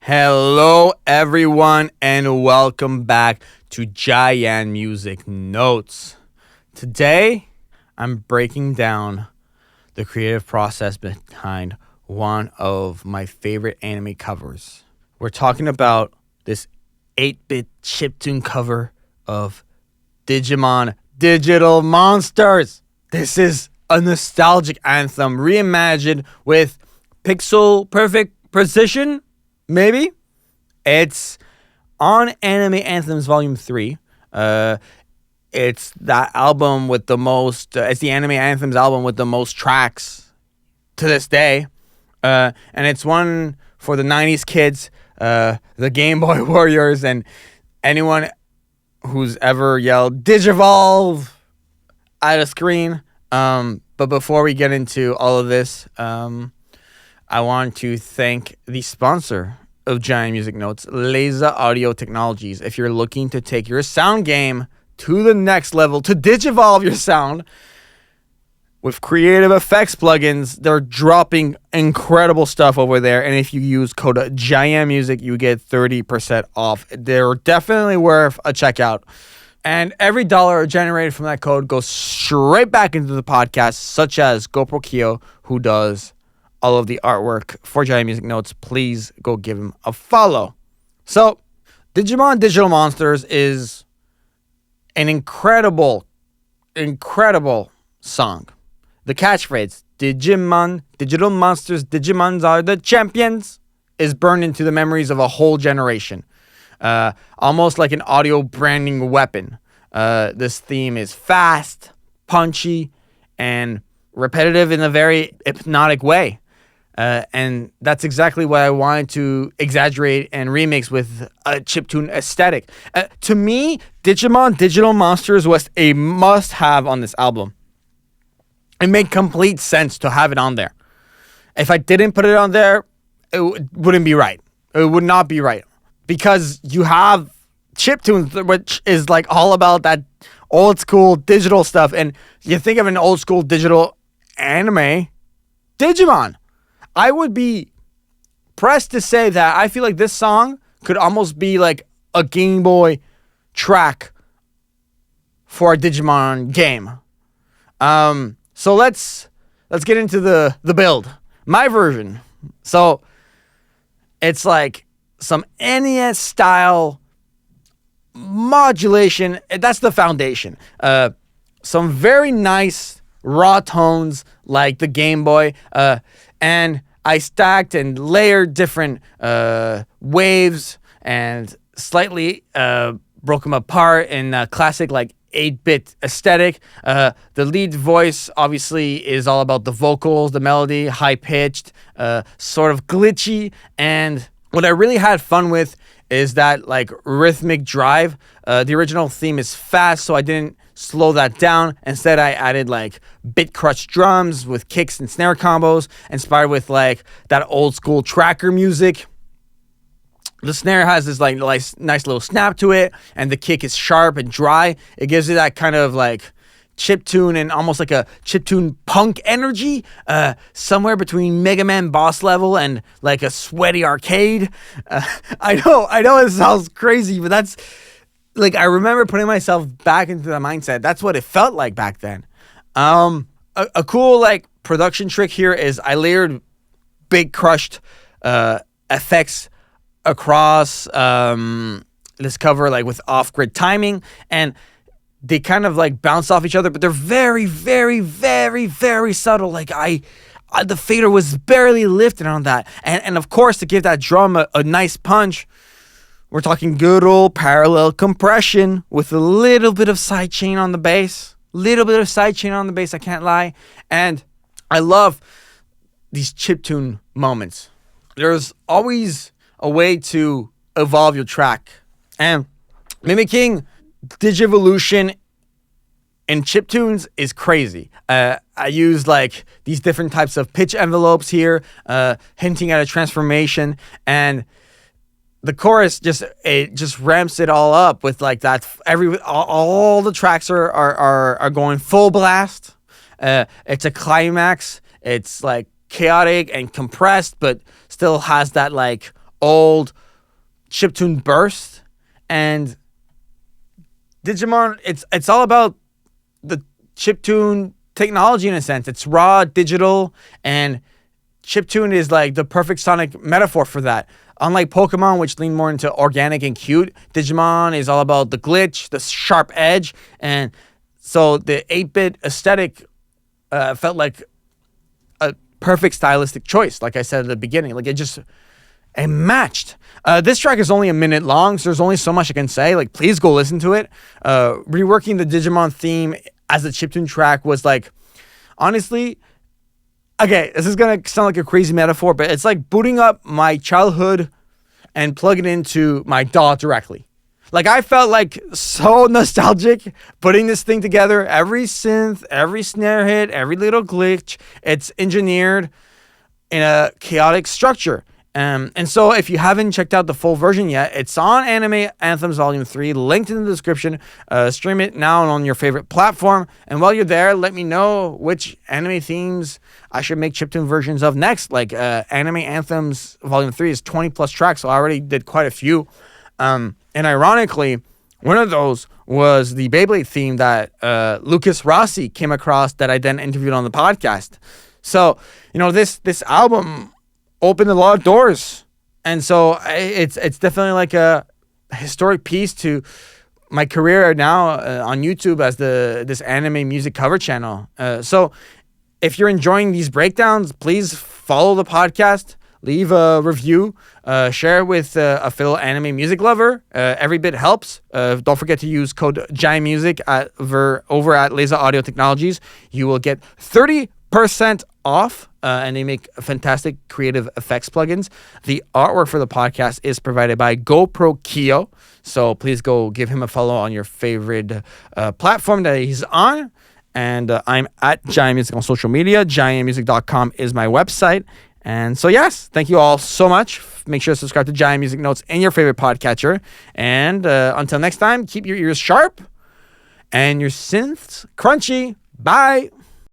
Hello, everyone, and welcome back to JaianMusic Notes. Today, I'm breaking down the creative process behind one of my favorite anime covers. We're talking about this 8-bit chiptune cover of Digimon Digital Monsters. This is a nostalgic anthem reimagined with pixel perfect precision. Maybe it's on Anime Anthems Volume 3. It's that album with the most. It's the Anime Anthems album with the most tracks to this day, and it's one for the '90s kids, the Game Boy Warriors, and anyone who's ever yelled "Digivolve" at a screen. But before we get into all of this, I want to thank the sponsor of JaianMusic Notes, Laser Audio Technologies. If you're looking to take your sound game to the next level, to digivolve your sound with creative effects plugins, they're dropping incredible stuff over there. And if you use code JaianMusic, you get 30% off. They're definitely worth a checkout. And every dollar generated from that code goes straight back into the podcast, such as GoPro Kyo, who does all of the artwork for JaianMusic Notes. Please go give him a follow. So, Digimon Digital Monsters is an incredible song. The catchphrase, Digimon Digital Monsters, Digimons are the champions, is burned into the memories of a whole generation. Almost like an audio branding weapon. This theme is fast, punchy, and repetitive in a very hypnotic way. And that's exactly what I wanted to exaggerate and remix with a chiptune aesthetic. To me, Digimon Digital Monsters was a must-have on this album. It made complete sense to have it on there. If I didn't put it on there, it wouldn't be right. It would not be right. Because you have chiptunes, which is like all about that old school digital stuff. And you think of an old school digital anime, Digimon. I would be pressed to say that I feel like this song could almost be like a Game Boy track for a Digimon game. So let's get into the build. My version. So it's like some NES style modulation. That's the foundation. Some very nice raw tones like the Game Boy. And I stacked and layered different waves and slightly broke them apart in a classic like 8-bit aesthetic. The lead voice obviously is all about the vocals, the melody, high-pitched, sort of glitchy. And what I really had fun with is that like rhythmic drive. The original theme is fast, so I didn't slow that down. Instead, I added like bit crushed drums with kicks and snare combos, inspired with like that old school tracker music. The snare has this like nice little snap to it, and the kick is sharp and dry. It gives it that kind of like chiptune and almost like a chiptune punk energy, somewhere between Mega Man boss level and like a sweaty arcade. I know it sounds crazy, but that's like, I remember putting myself back into the mindset. That's what it felt like back then. A cool like production trick here is I layered big crushed effects across this cover like with off-grid timing, and they kind of like bounce off each other, but they're very, very, very, very subtle. Like the fader was barely lifted on that. And of course, to give that drum a nice punch, we're talking good old parallel compression with a little bit of sidechain on the bass. I can't lie. And I love these chiptune moments. There's always a way to evolve your track. And mimicking Digivolution in chiptunes is crazy. I use like these different types of pitch envelopes here, hinting at a transformation, and the chorus just ramps it all up with like that. All the tracks are going full blast. It's a climax. It's like chaotic and compressed, but still has that like old chiptune burst. And Digimon, it's all about the chiptune technology in a sense. It's raw, digital, and chiptune is like the perfect sonic metaphor for that. Unlike Pokemon, which lean more into organic and cute, Digimon is all about the glitch, the sharp edge, and so the 8-bit aesthetic felt like a perfect stylistic choice. Like I said at the beginning, like it matched. This track is only a minute long, so there's only so much I can say. Like, please go listen to it. Reworking the Digimon theme as a chiptune track was like, honestly, okay, this is going to sound like a crazy metaphor, but it's like booting up my childhood and plugging it into my DAW directly. Like, I felt like so nostalgic putting this thing together. Every synth, every snare hit, every little glitch, it's engineered in a chaotic structure. And so if you haven't checked out the full version yet, it's on Anime Anthems Volume 3, linked in the description. Stream it now on your favorite platform. And while you're there, let me know which anime themes I should make chiptune versions of next. Like Anime Anthems Volume 3 is 20 plus tracks, so I already did quite a few. And ironically, one of those was the Beyblade theme that Lucas Rossi came across that I then interviewed on the podcast. So, this album opened a lot of doors, and so it's definitely like a historic piece to my career now on YouTube as this anime music cover channel. So if you're enjoying these breakdowns, please follow the podcast, leave a review, share it with a fellow anime music lover. Every bit helps. Don't forget to use code JaianMusic over at Laser Audio Technologies. You will get 30% off, and they make fantastic creative effects plugins. The artwork for the podcast is provided by GoPro Kyo, so please go give him a follow on your favorite platform that he's on. And I'm at JaianMusic on social media. JaianMusic.com is my website. And so, yes, thank you all so much. Make sure to subscribe to JaianMusic Notes in your favorite podcatcher. And until next time, keep your ears sharp and your synths crunchy. Bye.